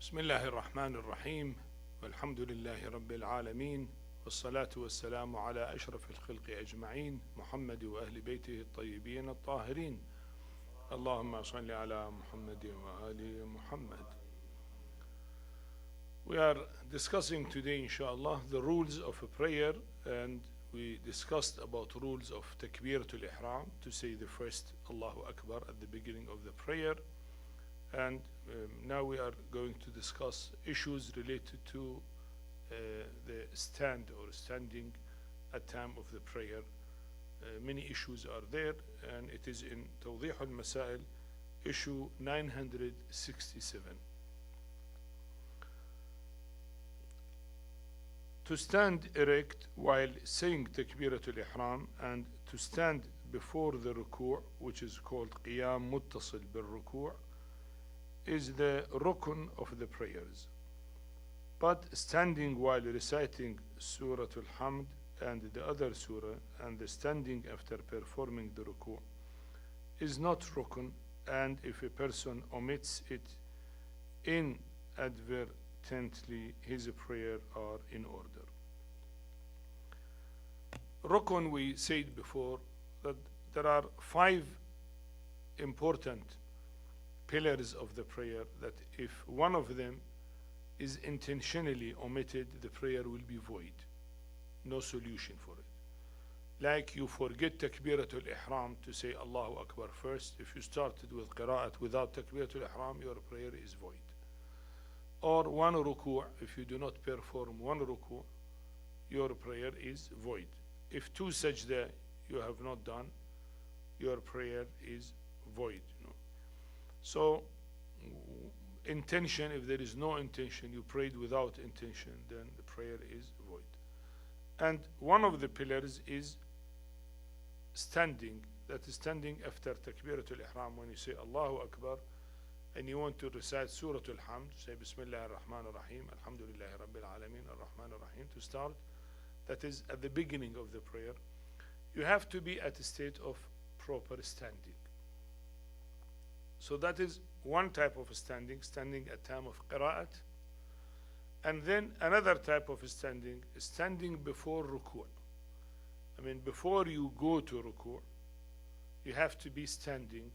بسم الله الرحمن الرحيم والحمد لله رب العالمين والصلاة والسلام على أشرف الخلق أجمعين محمد وأهل بيته الطيبين الطاهرين اللهم صل على محمد وآل محمد. We are discussing today inshallah the rules of a prayer, and we discussed about rules of Takbiratul Ihram, to say the first Allahu Akbar at the beginning of the prayer. And now we are going to discuss issues related to the stand or standing at time of the prayer. Many issues are there, and it is in Tawdih al-Masail, issue 967. To stand erect while saying Takbiratul Ihram, and to stand before the ruku', which is called Qiyam Muttasil bil ruku', is the rukun of the prayers. But standing while reciting Surah Al-Hamd and the other surah, and the standing after performing the ruku' is not rukun, and if a person omits it inadvertently, his prayer are in order. Rukun, we said before that there are 5 important pillars of the prayer, that if one of them is intentionally omitted, the prayer will be void. No solution for it. Like you forget Takbiratul Ihram to say Allahu Akbar first. If you started with Qira'at without Takbiratul Ihram, your prayer is void. Or one ruku', if you do not perform one ruku', your prayer is void. If 2 sajda you have not done, your prayer is void. So intention, if there is no intention, you prayed without intention, then the prayer is void. And one of the pillars is standing. That is standing after Takbiratul Ihram, when you say Allahu Akbar and you want to recite Surah Al-Hamd, say Bismillah ar-Rahman ar-Rahim, Alhamdulillahi Rabbil Alameen, ar-Rahman ar-Rahim, to start. That is at the beginning of the prayer. You have to be at a state of proper standing. So that is one type of standing at time of Qira'at. And then another type of standing is standing before ruku'. I mean, before you go to ruku', you have to be standing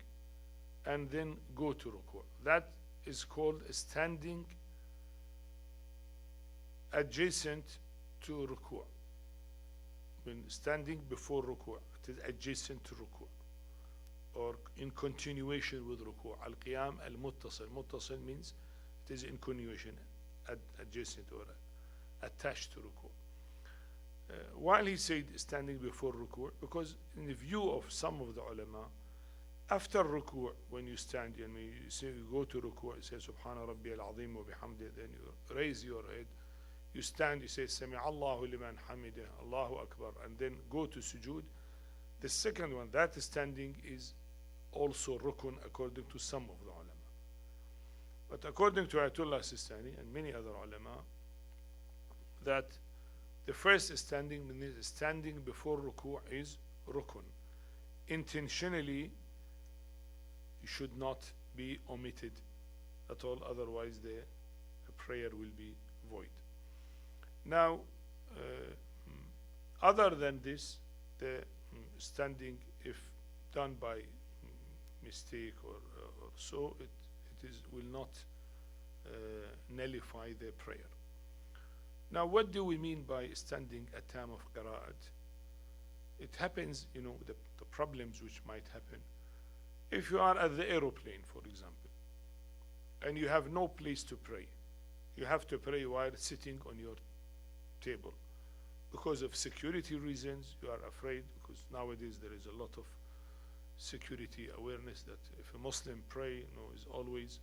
and then go to ruku'. That is called standing adjacent to ruku'. When standing before ruku', it is adjacent to ruku', or in continuation with ruku'. Al-Qiyam al-Muttasil. Muttasil means it is in continuation, adjacent or attached to ruku'. While he said standing before ruku', because in the view of some of the ulama, after ruku', when you stand and you say, you go to ruku', you say Subhana Rabbi al-Azim wa bihamdi, then you raise your head, you stand, you say Sami Allahu liman hamidah, Allahu Akbar, and then go to sujood. The second one, that standing, is also rukun according to some of the ulama. But according to Ayatullah Al-Sistani and many other ulama, that the first standing, standing before ruku' is rukun. Intentionally, you should not be omitted at all, otherwise the prayer will be void. Now, other than this, the standing, if done by mistake or so, it will not nullify the prayer. Now, what do we mean by standing at time of Qira'at? It happens, the problems which might happen. If you are at the aeroplane, for example, and you have no place to pray, you have to pray while sitting on your table. Because of security reasons, you are afraid, because nowadays there is a lot of security awareness that if a Muslim pray, is always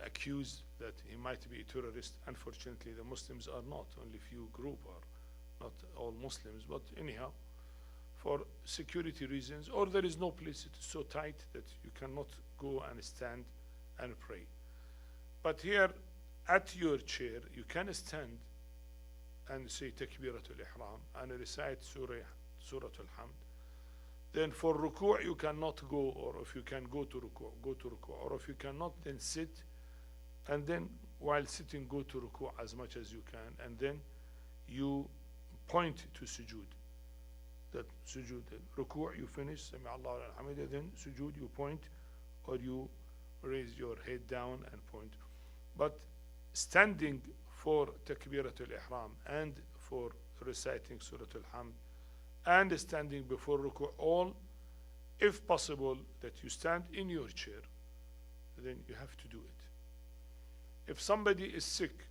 accused that he might be a terrorist. Unfortunately, the Muslims are not. Only few group are, not all Muslims. But anyhow, for security reasons, or there is no place, it is so tight that you cannot go and stand and pray. But here, at your chair, you can stand and say Takbiratul Ihram and recite Surah Al-Hamd. Then for ruku' you cannot go, or if you can go to ruku', or if you cannot, then sit and then while sitting, go to ruku' as much as you can, and then you point to sujood. That sujood, ruku' you finish, Sami Allahu liman hamidah, then sujood you point, or you raise your head down and point. But standing for takbiratul ihram and for reciting Surah Al-Hamd and standing before ruku', all, if possible, that you stand in your chair, then you have to do it. If somebody is sick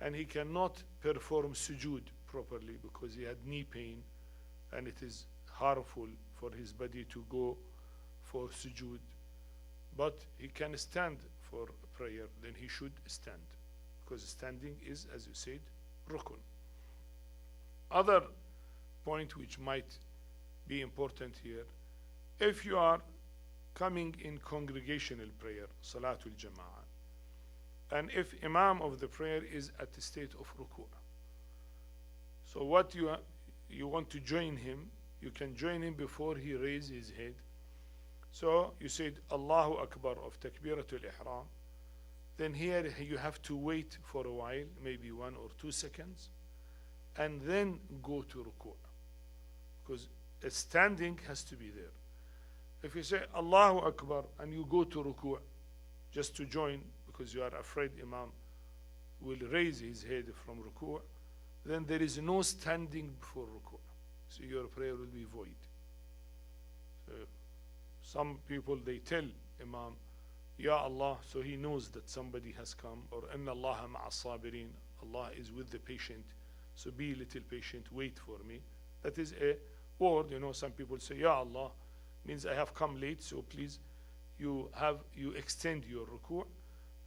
and he cannot perform sujood properly because he had knee pain and it is harmful for his body to go for sujood, but he can stand for prayer, then he should stand, because standing is, as you said, rukun. Other point which might be important here, if you are coming in congregational prayer, Salatul Jama'ah, and if Imam of the prayer is at the state of ruku', so what you want to join him, you can join him before he raises his head. So you said Allahu Akbar of Takbiratul Ihram, then here you have to wait for a while, maybe 1 or 2 seconds, and then go to ruku', because a standing has to be there. If you say Allahu Akbar and you go to ruku' just to join because you are afraid Imam will raise his head from ruku', then there is no standing before ruku', so your prayer will be void. Some people, they tell Imam, Ya Allah, so he knows that somebody has come, or Inna Allaha ma'a sabirin, Allah is with the patient, so be a little patient, wait for me. That is a word, some people say, Ya Allah, means I have come late, so please, you extend your ruku',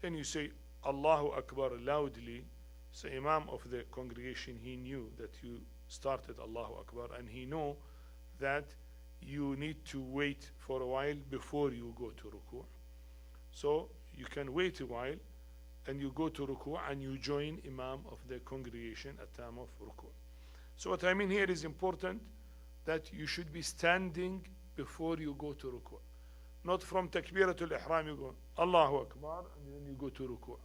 then you say Allahu Akbar loudly. So Imam of the congregation, he knew that you started Allahu Akbar, and he know that you need to wait for a while before you go to ruku'. So you can wait a while and you go to ruku' and you join Imam of the congregation at time of ruku'. So what I mean here is important, that you should be standing before you go to ruku'. Not from Takbiratul Ihram you go Allahu Akbar and then you go to ruku'.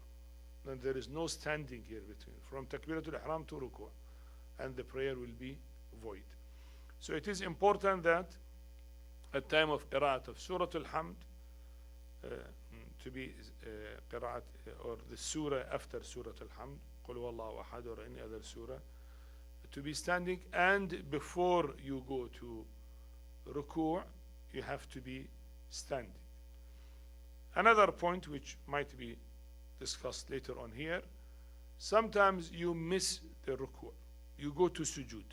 Then there is no standing here between. From Takbiratul Ihram to ruku', and the prayer will be void. So it is important that at time of Qira'at of Surah Al-Hamd, to be Qira'at, or the surah after Surah Al-Hamd, Qul Huwallahu Ahad, or any other surah, to be standing, and before you go to ruku', you have to be standing. Another point which might be discussed later on here, sometimes you miss the ruku', you go to sujood,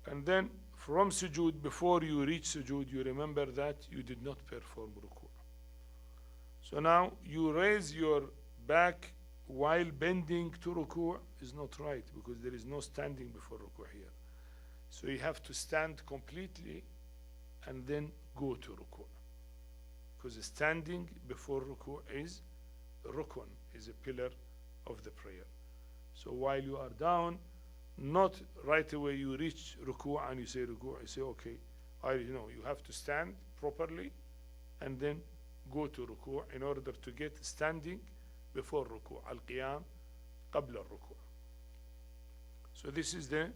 and then from sujood, before you reach sujood, you remember that you did not perform ruku'. So now you raise your back while bending to ruku' is not right, because there is no standing before ruku' here. So you have to stand completely and then go to ruku', because standing before ruku' is rukun, is a pillar of the prayer. So while you are down, not right away you reach ruku' and you say ruku', you say okay, you have to stand properly and then go to ruku' in order to get standing before ruku', al-qiyam qabla al-ruku'. So this is the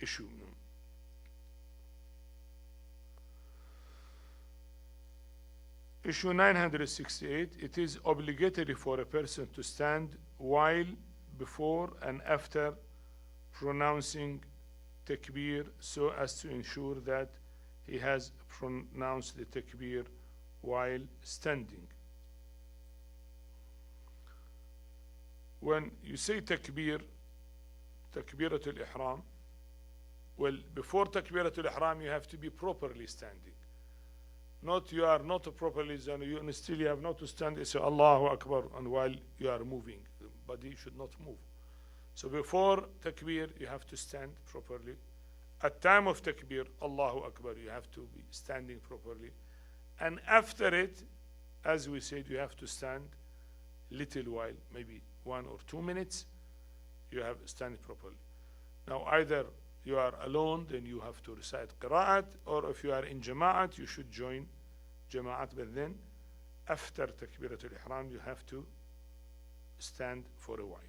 issue. Issue 968, it is obligatory for a person to stand while, before and after pronouncing takbir, so as to ensure that he has pronounced the takbir while standing. When you say takbir, takbiratul ihram, well, before takbiratul ihram you have to be properly standing. Not you are not properly standing, you still have not to stand and say Allahu Akbar, and while you are moving, the body should not move. So before takbir you have to stand properly. At time of takbir, Allahu Akbar, you have to be standing properly. And after it, as we said, you have to stand little while, maybe 1 or 2 minutes, you have to stand properly. Now either you are alone, then you have to recite Qira'at, or if you are in Jama'at, you should join Jama'at, but then after Takbiratul Ihram, you have to stand for a while.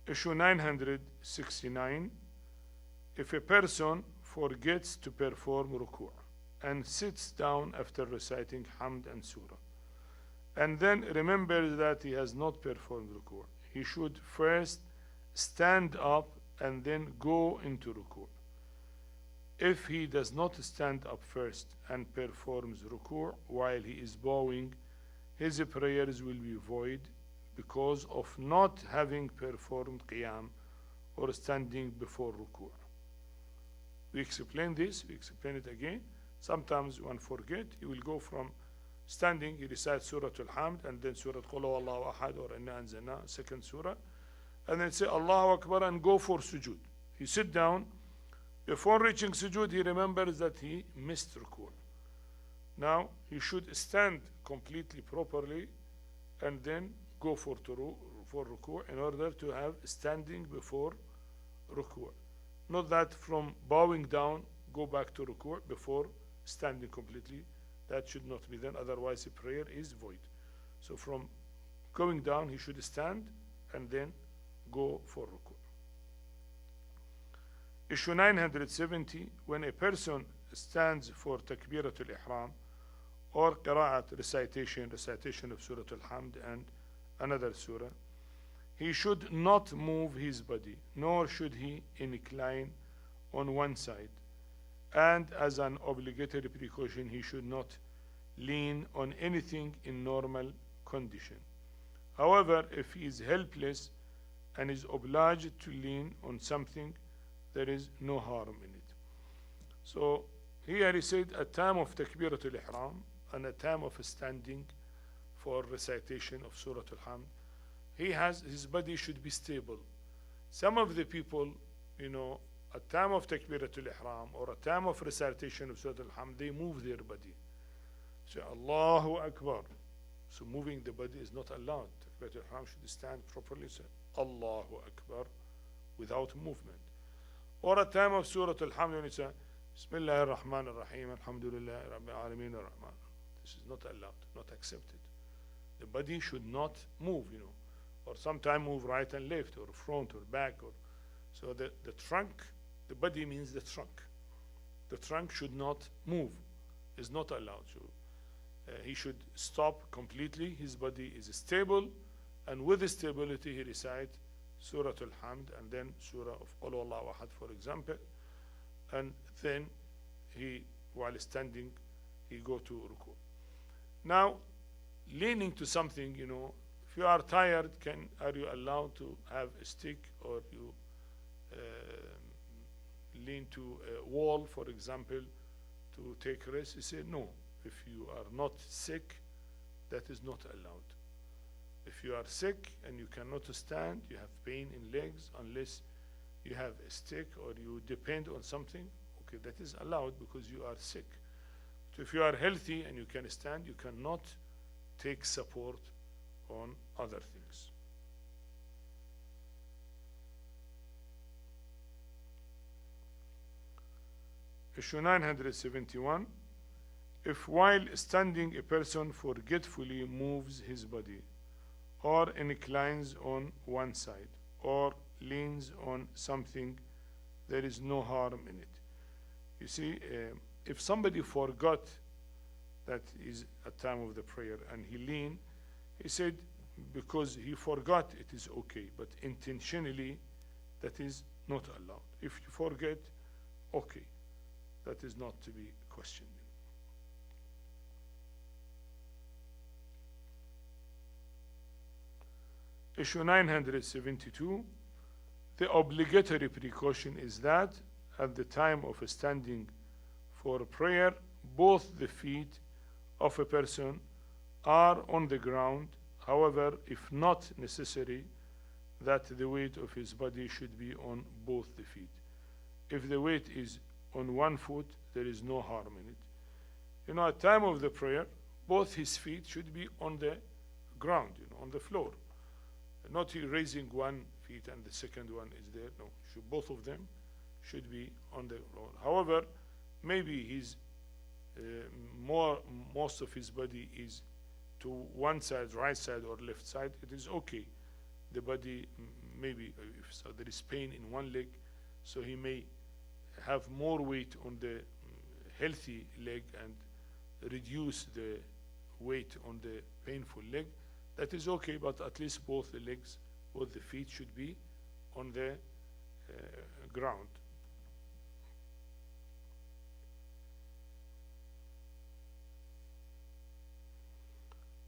Issue 969. If a person forgets to perform ruku' and sits down after reciting Hamd and Surah, and then remembers that he has not performed ruku', he should first stand up and then go into ruku'. If he does not stand up first and performs ruku' while he is bowing, his prayers will be void because of not having performed qiyam or standing before ruku'. We explain this, we explain it again. Sometimes one forget, he will go from standing, he recites Surah Al-Hamd and then Surah Qul Huwallahu Ahad or Inna Anzalna, second surah, and then say Allahu Akbar and go for sujood. He sit down. Before reaching sujood, he remembers that he missed ruku'. Now, he should stand completely properly and then go for ruku' in order to have standing before ruku'. Not that from bowing down, go back to ruku' before standing completely. That should not be done, otherwise the prayer is void. So from going down, he should stand and then go for ruku'. Issue 970, when a person stands for Takbiratul Ihram or Qira'at, recitation of Surah Al-Hamd and another surah, he should not move his body, nor should he incline on one side. And as an obligatory precaution, he should not lean on anything in normal condition. However, if he is helpless and is obliged to lean on something, there is no harm in it. So here he said a time of Takbiratul Ihram and a time of standing for recitation of Surah Al-Hamd. His body should be stable. Some of the people, a time of Takbiratul Ihram or a time of recitation of Surah Al-Hamd, they move their body. Say Allahu Akbar. So moving the body is not allowed. Takbiratul Ihram should stand properly. Say Allahu Akbar without movement. Or a time of Surah Al-Hamd when you say Bismillah ar-Rahman ar-Rahim, Alhamdulillah Rabbil Alameen ar-Rahman. This is not allowed, not accepted. The body should not move, or sometimes move right and left, or front or back. So the trunk, the body means the trunk. The trunk should not move, is not allowed. So he should stop completely. His body is stable, and with the stability he recites Surah Al-Hamd and then Surah of Qul Huwallahu Ahad, for example, and then while standing, he go to ruku'. Now, leaning to something, if you are tired, are you allowed to have a stick, or you lean to a wall, for example, to take rest? He said no. If you are not sick, that is not allowed. If you are sick and you cannot stand, you have pain in legs, unless you have a stick or you depend on something, okay, that is allowed because you are sick. So if you are healthy and you can stand, you cannot take support on other things. Issue 971. If while standing a person forgetfully moves his body, or inclines on one side, or leans on something, there is no harm in it. You see, if somebody forgot that is a time of the prayer and he leaned, he said because he forgot it is okay, but intentionally that is not allowed. If you forget, okay, that is not to be questioned. Issue 972, the obligatory precaution is that at the time of standing for prayer, both the feet of a person are on the ground. However, if not necessary, that the weight of his body should be on both the feet. If the weight is on one foot, there is no harm in it. At time of the prayer, both his feet should be on the ground, on the floor. Not raising one feet and the second one is there. No, both of them should be on the ground. However, maybe he's most of his body is to one side, right side or left side, it is okay. The body, maybe if so there is pain in one leg, so he may have more weight on the healthy leg and reduce the weight on the painful leg. That is okay, but at least both the legs, both the feet should be on the ground.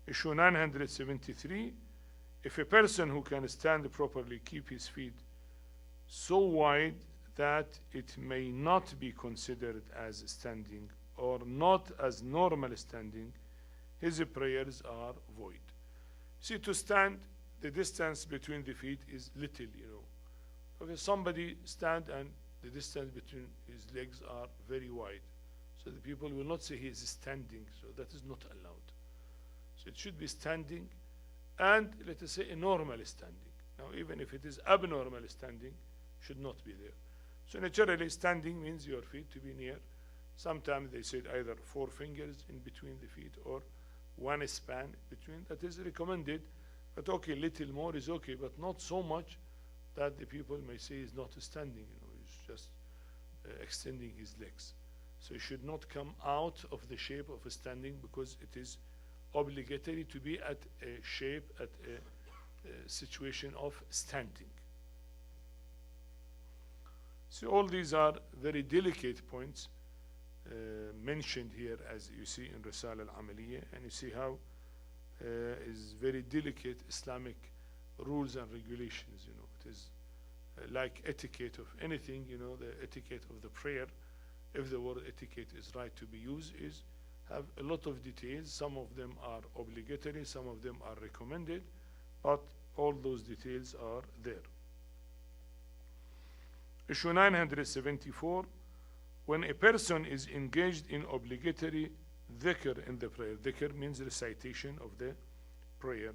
Issue 973, if a person who can stand properly keep his feet so wide that it may not be considered as standing or not as normal standing, his prayers are void. See, to stand, the distance between the feet is little, you know. Okay, somebody stand and the distance between his legs are very wide. So the people will not say he is standing, so that is not allowed. So it should be standing and, let us say, a normal standing. Now, even if it is abnormal standing, should not be there. So naturally, standing means your feet to be near. Sometimes they said either 4 fingers in between the feet or one span between. That is recommended. But okay, little more is okay, but not so much that the people may say he's not standing. You know, he's just extending his legs. So he should not come out of the shape of a standing, because it is obligatory to be at a shape, at a situation of standing. So all these are very delicate points mentioned here, as you see in Risala al-Amaliyya, and you see how is very delicate Islamic rules and regulations. You know, it is like etiquette of anything. You know, the etiquette of the prayer, if the word etiquette is right to be used, is have a lot of details. Some of them are obligatory, some of them are recommended, but all those details are there. Issue 974, when a person is engaged in obligatory dhikr in the prayer. Dhikr means recitation of the prayer.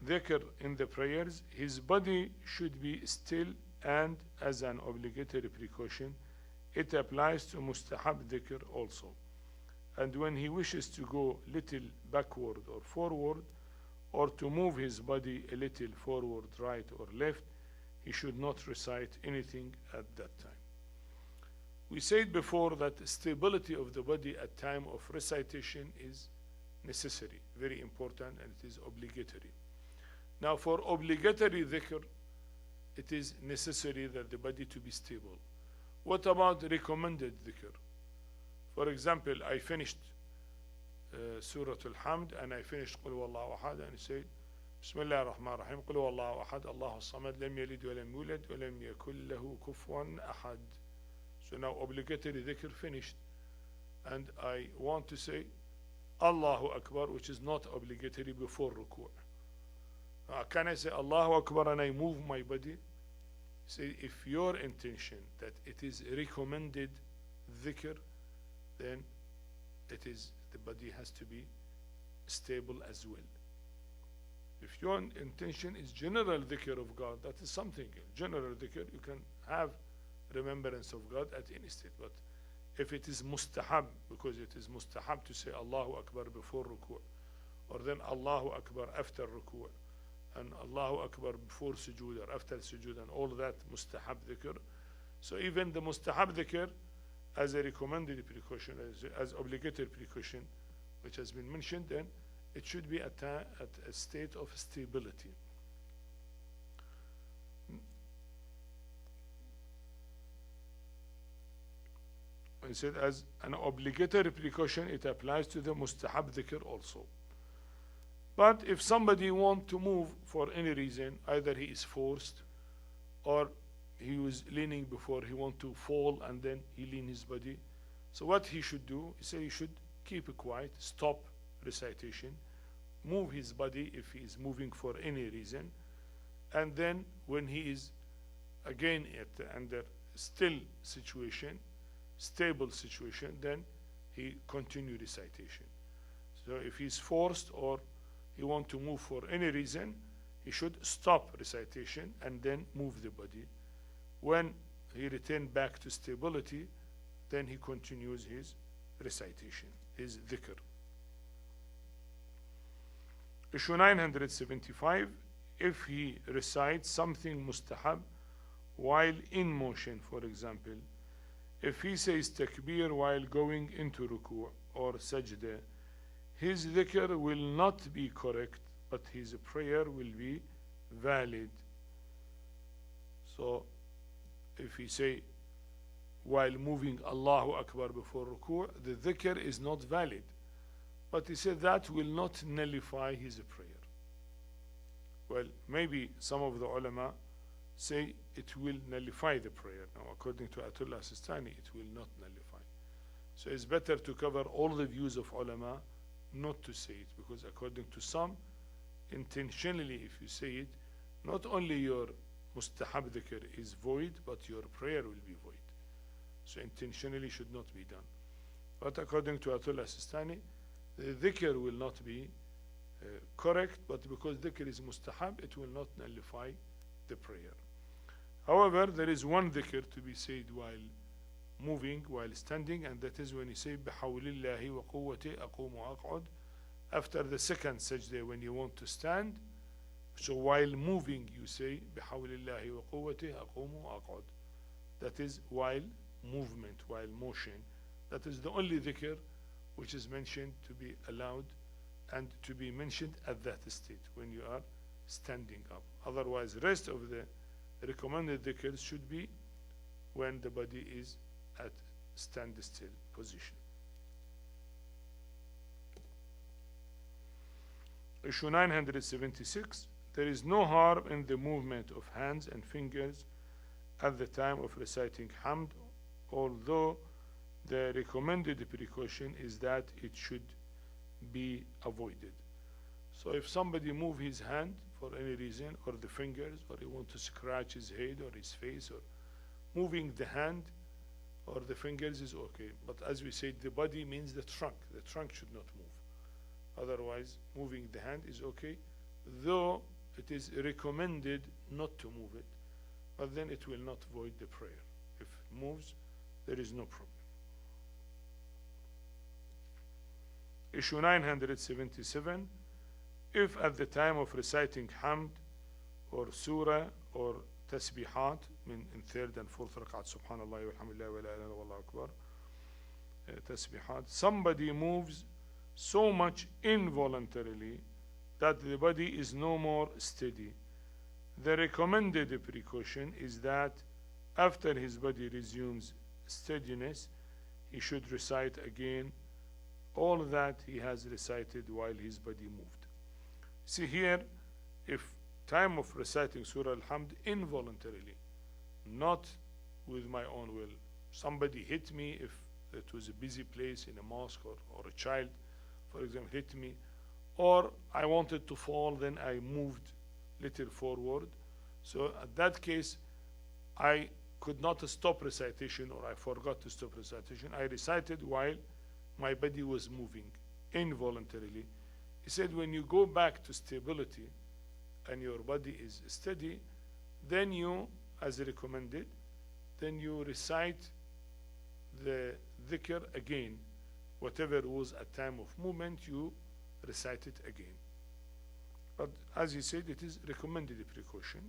Dhikr in the prayers, his body should be still, and as an obligatory precaution, it applies to mustahab dhikr also. And when he wishes to go little backward or forward, or to move his body a little forward, right or left, he should not recite anything at that time. We said before that stability of the body at time of recitation is necessary, very important, and it is obligatory. Now, for obligatory dhikr, it is necessary that the body to be stable. What about recommended dhikr? For example, I finished Surah Al-Hamd, and I finished Qul Huwallahu Ahad, and I said, Bismillah ar-Rahman ar-Rahim, Qul Huwallahu Ahad, Allahu Samad, lam yalid wa lam yulad, wa lam yakul lahu kufuwan ahad. So now obligatory dhikr finished, and I want to say Allahu Akbar, which is not obligatory before ruku'. Can I say Allahu Akbar and I move my body? Say, if your intention that it is recommended dhikr, then it is, the body has to be stable as well. If your intention is general dhikr of God, that is something. General dhikr, you can have remembrance of God at any state. But if it is mustahab, because it is mustahab to say Allahu Akbar before ruku', or then Allahu Akbar after ruku', and Allahu Akbar before sujood or after sujood, and all that mustahab dhikr. So even the mustahab dhikr, as a recommended precaution, as obligatory precaution, which has been mentioned, then it should be at a state of stability. I said as an obligatory precaution, it applies to the mustahab dhikr also. But if somebody wants to move for any reason, either he is forced or he was leaning before, he wants to fall and then he lean his body. So what he should do, he said he should keep it quiet, stop recitation, move his body if he is moving for any reason, and then when he is again under still situation, stable situation, then he continue recitation. So if he's forced or he want to move for any reason, he should stop recitation and then move the body. When he return back to stability, then he continues his recitation, his dhikr. Issue 975, if he recites something mustahab while in motion, for example, if he says takbir while going into ruku' or sajda, his dhikr will not be correct, but his prayer will be valid. So, if he say while moving Allahu Akbar before ruku', the dhikr is not valid. But he said that will not nullify his prayer. Well, maybe some of the ulama say it will nullify the prayer. Now, according to Ayatullah Al-Sistani, it will not nullify. So it's better to cover all the views of ulama, not to say it, because according to some, intentionally, if you say it, not only your mustahab dhikr is void, but your prayer will be void. So intentionally should not be done. But according to Ayatullah Sistani, the dhikr will not be correct, but because dhikr is mustahab, it will not nullify the prayer. However, there is one dhikr to be said while moving, while standing, and that is when you say bihawlillahi wa quwwati aqumu aq'ud, after the second sajda when you want to stand. So while moving you say bihawlillahi wa quwwati aqumu aq'ud. That is while movement, while motion. That is the only dhikr which is mentioned to be allowed and to be mentioned at that state when you are standing up. Otherwise, rest of the recommended dhikrs should be when the body is at standstill position. Issue 976, there is no harm in the movement of hands and fingers at the time of reciting hamd, although the recommended precaution is that it should be avoided. So if somebody move his hand for any reason, or the fingers, or he want to scratch his head or his face, or moving the hand or the fingers is okay. But as we said, the body means the trunk. The trunk should not move. Otherwise, moving the hand is okay, though it is recommended not to move it, but then it will not void the prayer. If it moves, there is no problem. Issue 977, if at the time of reciting hamd or surah or tasbihat in third and fourth rak'at, subhanallah walhamdulillah wa la ilaha illallah wallahu akbar, tasbihat, somebody moves so much involuntarily that the body is no more steady, the recommended precaution is that after his body resumes steadiness, he should recite again all that he has recited while his body moved. See here, if time of reciting Surah Al-Hamd involuntarily, not with my own will, somebody hit me, if it was a busy place in a mosque, or a child, for example, hit me, or I wanted to fall, then I moved little forward. So at that case, I could not stop recitation, or I forgot to stop recitation. I recited while my body was moving involuntarily. He said when you go back to stability and your body is steady, then you, as recommended, then you recite the dhikr again. Whatever was at time of movement, you recite it again. But as he said, it is recommended precaution.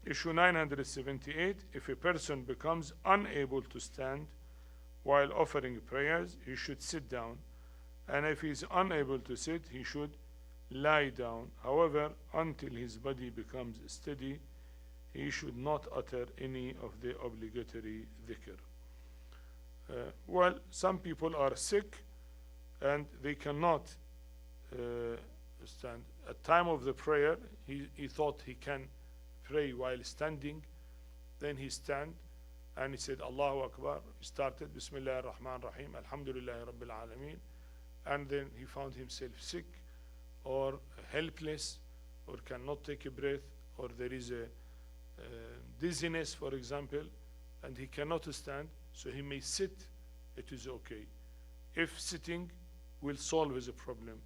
Issue 978, if a person becomes unable to stand while offering prayers, he should sit down, and if he is unable to sit, he should lie down. However, until his body becomes steady, he should not utter any of the obligatory dhikr. Well, some people are sick and they cannot stand. At time of the prayer, he thought he can pray while standing, then he stand and he said Allahu Akbar. He started Bismillah ar-Rahman ar-Rahim, Alhamdulillah Rabbil Alameen, and then he found himself sick or helpless or cannot take a breath, or there is a dizziness, for example, and he cannot stand, so he may sit. It is okay if sitting will solve his problem.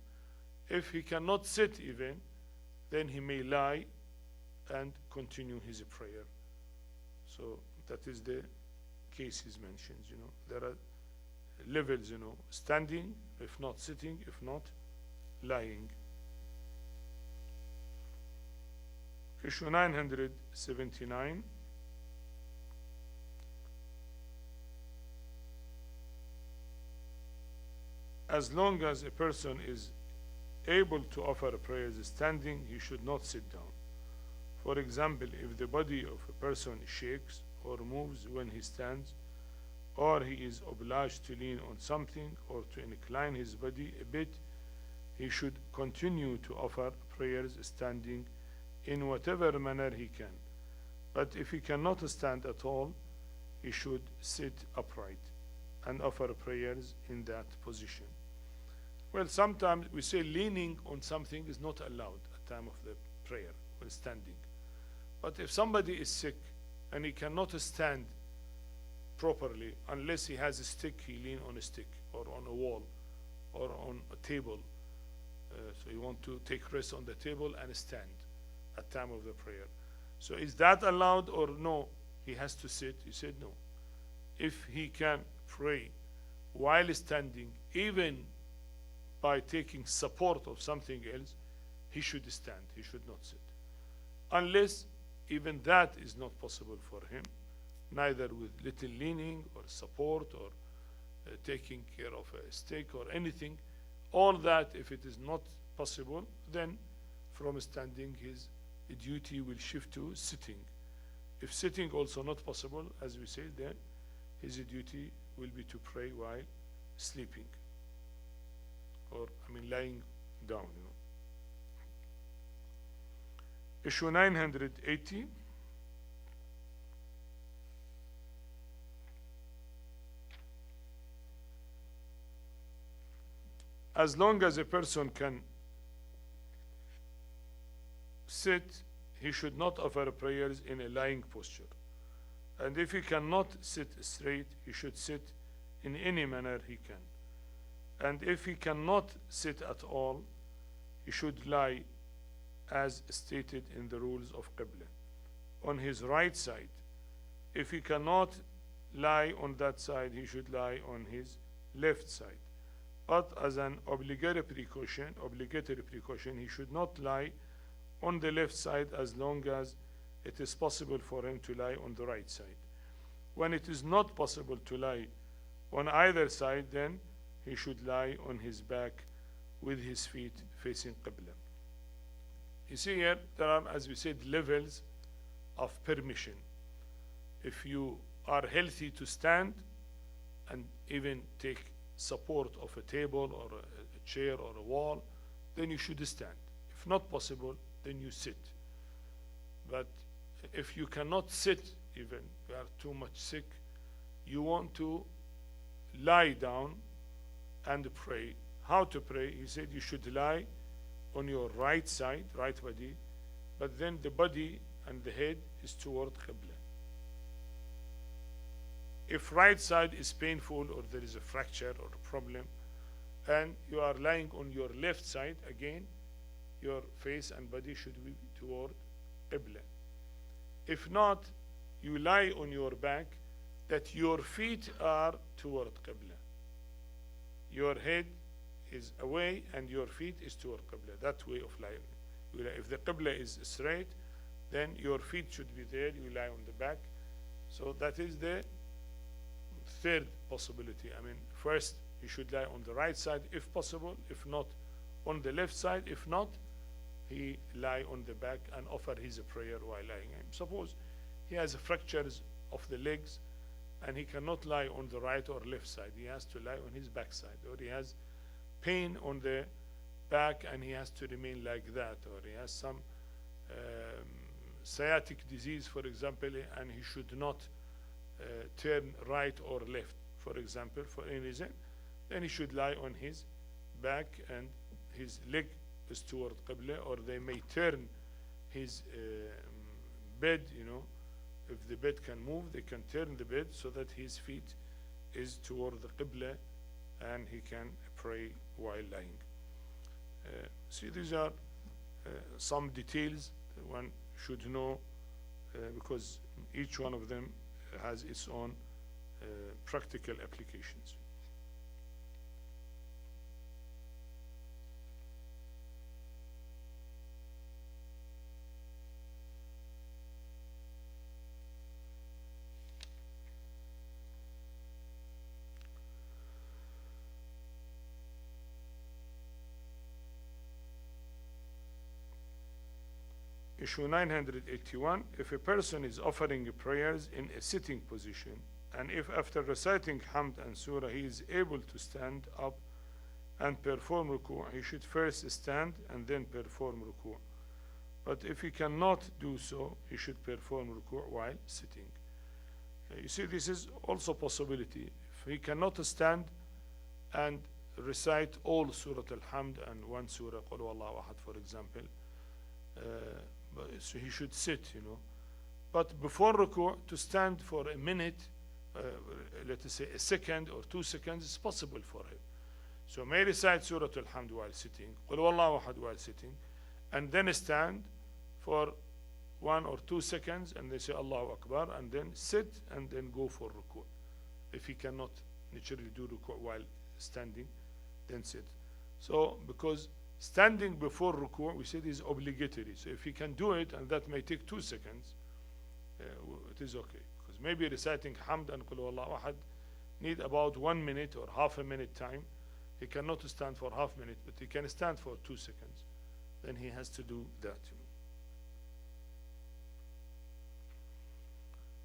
If he cannot sit even, then he may lie and continue his prayer. So that is the cases mentioned, you know. There are levels, you know, standing, if not sitting, if not lying. Issue 979. As long as a person is able to offer prayers standing, he should not sit down. For example, if the body of a person shakes or moves when he stands, or he is obliged to lean on something or to incline his body a bit, he should continue to offer prayers standing in whatever manner he can. But if he cannot stand at all, he should sit upright and offer prayers in that position. Well, sometimes we say leaning on something is not allowed at time of the prayer when standing. But if somebody is sick and he cannot stand properly unless he has a stick, he lean on a stick or on a wall or on a table. So you want to take rest on the table and stand at time of the prayer. So is that allowed or no? He has to sit. He said no. If he can pray while standing, even by taking support of something else, he should stand. He should not sit. Unless even that is not possible for him, neither with little leaning or support or taking care of a stick or anything. All that, if it is not possible, then from standing his duty will shift to sitting. If sitting also not possible, as we said, then his duty will be to pray while sleeping, or lying down. Issue 980. As long as a person can sit, he should not offer prayers in a lying posture. And if he cannot sit straight, he should sit in any manner he can. And if he cannot sit at all, he should lie as stated in the rules of Qibla, on his right side. If he cannot lie on that side, he should lie on his left side. But as an obligatory precaution, he should not lie on the left side as long as it is possible for him to lie on the right side. When it is not possible to lie on either side, then he should lie on his back with his feet facing Qibla. You see here, there are, as we said, levels of permission. If you are healthy to stand and even take support of a table or a chair or a wall, then you should stand. If not possible, then you sit. But if you cannot sit, even you are too much sick, you want to lie down and pray. How to pray? He said you should lie on your right side, right body, but then the body and the head is toward Qibla. If right side is painful or there is a fracture or a problem, and you are lying on your left side, again, your face and body should be toward Qibla. If not, you lie on your back that your feet are toward Qibla. Your head is away and your feet is toward Qibla. That way of lying. If the Qibla is straight, then your feet should be there. You lie on the back. So that is the third possibility. First, you should lie on the right side if possible. If not, on the left side. If not, he lie on the back and offer his prayer while lying. Suppose he has fractures of the legs and he cannot lie on the right or left side. He has to lie on his back side, or he has pain on the back and he has to remain like that, or he has some sciatic disease, for example, and he should not turn right or left, for example, for any reason, then he should lie on his back and his leg is toward Qibla, or they may turn his bed, if the bed can move, they can turn the bed so that his feet is toward the Qibla and he can pray while lying. See, these are some details. One should know because each one of them has its own practical applications. Issue 981, if a person is offering prayers in a sitting position, and if after reciting Hamd and Surah he is able to stand up and perform ruku', he should first stand and then perform ruku'. But if he cannot do so, he should perform ruku' while sitting. You see, this is also a possibility. If he cannot stand and recite all Surah Al-Hamd and one Surah Qul Huwallahu Ahad, for example, so he should sit, But before ruku', to stand for a minute, let us say a second or 2 seconds, is possible for him. So may recite Surah Al-Hamd while sitting, Qul Huwallahu Ahad while sitting, and then stand for 1 or 2 seconds, and they say Allahu Akbar, and then sit and then go for ruku'. If he cannot naturally do ruku' while standing, then sit. So because standing before ruku', we said, is obligatory. So if he can do it, and that may take 2 seconds, it is okay. Because maybe reciting Hamd and Qul Huwallahu Ahad need about 1 minute or half a minute time. He cannot stand for half minute, but he can stand for 2 seconds. Then he has to do that.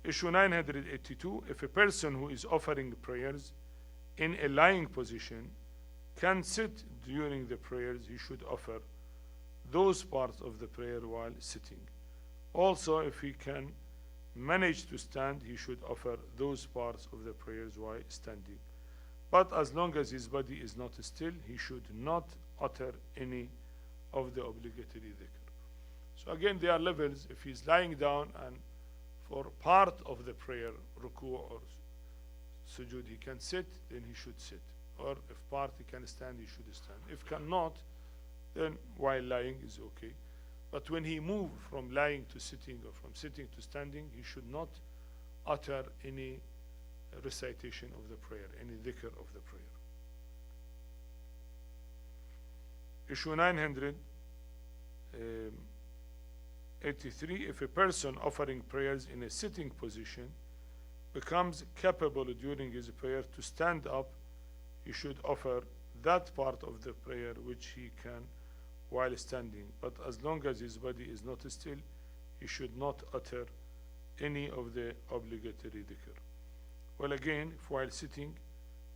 Issue 982, if a person who is offering prayers in a lying position can sit during the prayers, he should offer those parts of the prayer while sitting. Also, if he can manage to stand, he should offer those parts of the prayers while standing. But as long as his body is not still, he should not utter any of the obligatory dhikr. So again, there are levels. If he's lying down and for part of the prayer, ruku' or sujood, he can sit, then he should sit. Or if part he can stand, he should stand. If cannot, then while lying is okay. But when he moves from lying to sitting or from sitting to standing, he should not utter any recitation of the prayer, any dhikr of the prayer. Issue 983, if a person offering prayers in a sitting position becomes capable during his prayer to stand up, he should offer that part of the prayer which he can while standing. But as long as his body is not still, he should not utter any of the obligatory dhikr. Well, again, if while sitting,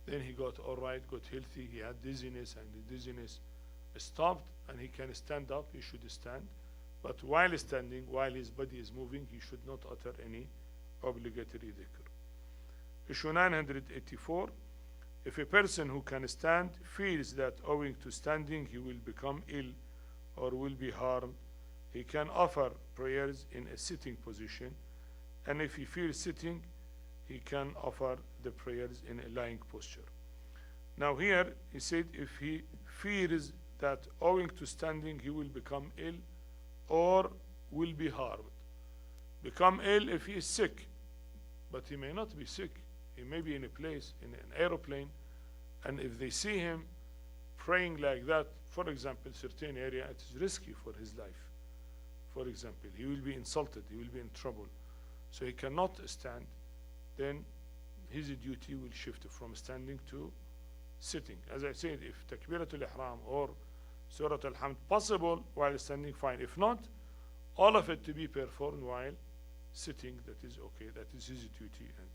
then he got all right, got healthy, he had dizziness, and the dizziness stopped, and he can stand up, he should stand. But while standing, while his body is moving, he should not utter any obligatory dhikr. Issue 984, if a person who can stand feels that owing to standing he will become ill or will be harmed, he can offer prayers in a sitting position, and if he feels sitting, he can offer the prayers in a lying posture. Now here, he said if he fears that owing to standing he will become ill or will be harmed. Become ill if he is sick, but he may not be sick. He may be in a place, in an aeroplane, and if they see him praying like that, for example, certain area, it is risky for his life. For example, he will be insulted, he will be in trouble. So he cannot stand, then his duty will shift from standing to sitting. As I said, if Takbiratul Ihram or Surah Al-Hamd possible while standing, fine. If not, all of it to be performed while sitting, that is okay, that is his duty, and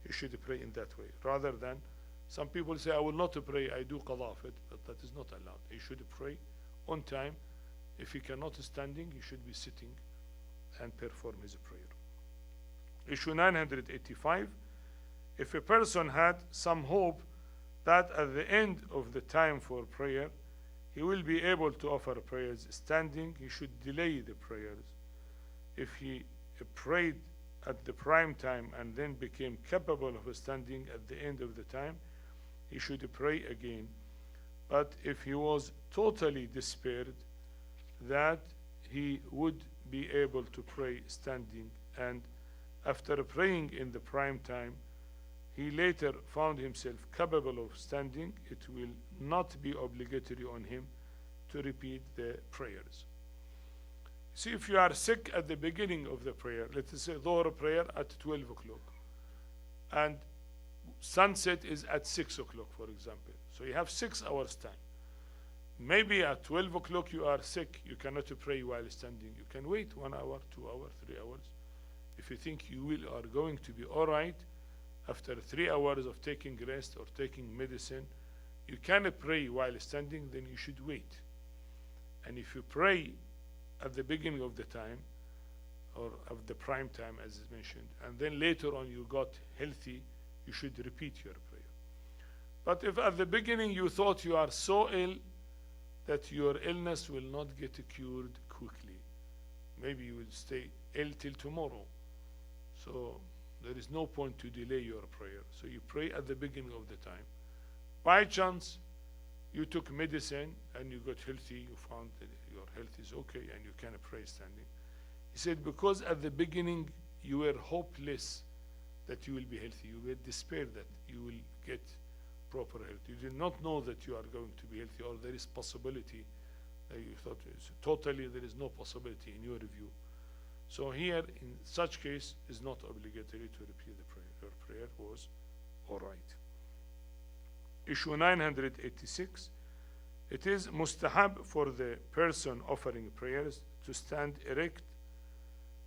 he should pray in that way. Rather than, some people say, I will not pray, I do qadha of it, but that is not allowed. He should pray on time. If he cannot standing, he should be sitting and perform his prayer. Issue 985, if a person had some hope that at the end of the time for prayer, he will be able to offer prayers standing, he should delay the prayers. If he prayed at the prime time and then became capable of standing at the end of the time, he should pray again. But if he was totally despaired that he would be able to pray standing, and after praying in the prime time, he later found himself capable of standing, it will not be obligatory on him to repeat the prayers. See, if you are sick at the beginning of the prayer, let us say Dhuhr prayer at 12 o'clock, and sunset is at 6 o'clock, for example. So you have 6 hours time. Maybe at 12 o'clock you are sick, you cannot pray while standing. You can wait 1 hour, 2 hours, 3 hours. If you think you are going to be all right after 3 hours of taking rest or taking medicine, you cannot pray while standing, then you should wait. And if you pray at the beginning of the time, or of the prime time as is mentioned, and then later on you got healthy, you should repeat your prayer. But if at the beginning you thought you are so ill that your illness will not get cured quickly, maybe you will stay ill till tomorrow, so there is no point to delay your prayer. So you pray at the beginning of the time. By chance you took medicine and you got healthy, you found that your health is okay and you can pray standing. He said, because at the beginning you were hopeless that you will be healthy, you were despair that you will get proper health. You did not know that you are going to be healthy, or there is possibility that you thought totally there is no possibility in your view. So here in such case is not obligatory to repeat the prayer. Your prayer was all right. Issue 986. It is mustahab for the person offering prayers to stand erect,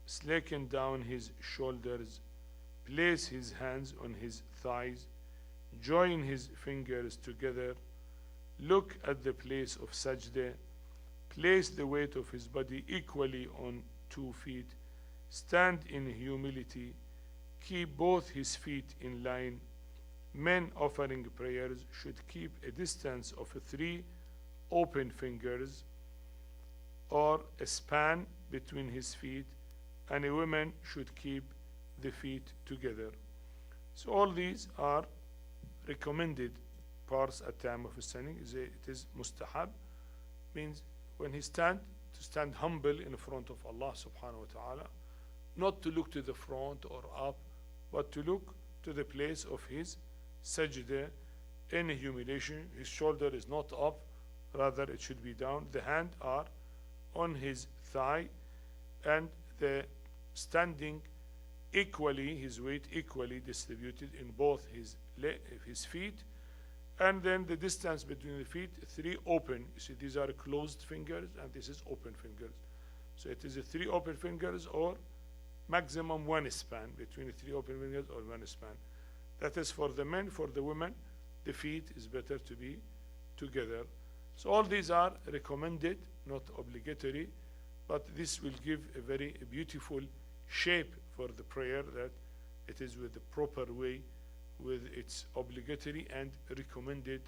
slacken down his shoulders, place his hands on his thighs, join his fingers together, look at the place of sajda, place the weight of his body equally on 2 feet, stand in humility, keep both his feet in line. Men offering prayers should keep a distance of 3 open fingers or a span between his feet, and a woman should keep the feet together. So all these are recommended parts at time of standing. It is mustahab, means when he stand, to stand humble in front of Allah subhanahu wa ta'ala, not to look to the front or up, but to look to the place of his sajda in humiliation. His shoulder is not up, rather it should be down. The hand are on his thigh, and the standing equally, his weight equally distributed in both his feet, and then the distance between the feet 3 open. You see, these are closed fingers and this is open fingers. So it is 3 open fingers, or maximum 1 span between 3 open fingers, or 1 span. That is for the men. For the women, the feet is better to be together. So all these are recommended, not obligatory, but this will give a very beautiful shape for the prayer, that it is with the proper way, with its obligatory and recommended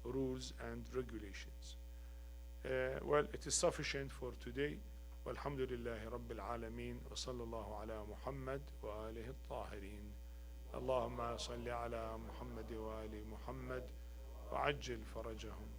rules and regulations. Well, it is sufficient for today. Walhamdulillahi Rabbil Alameen, wa sallallahu ala Muhammad wa alihi at-tahirin. Allahumma salli ala Muhammad wa ali Muhammad wa ajil farajahum.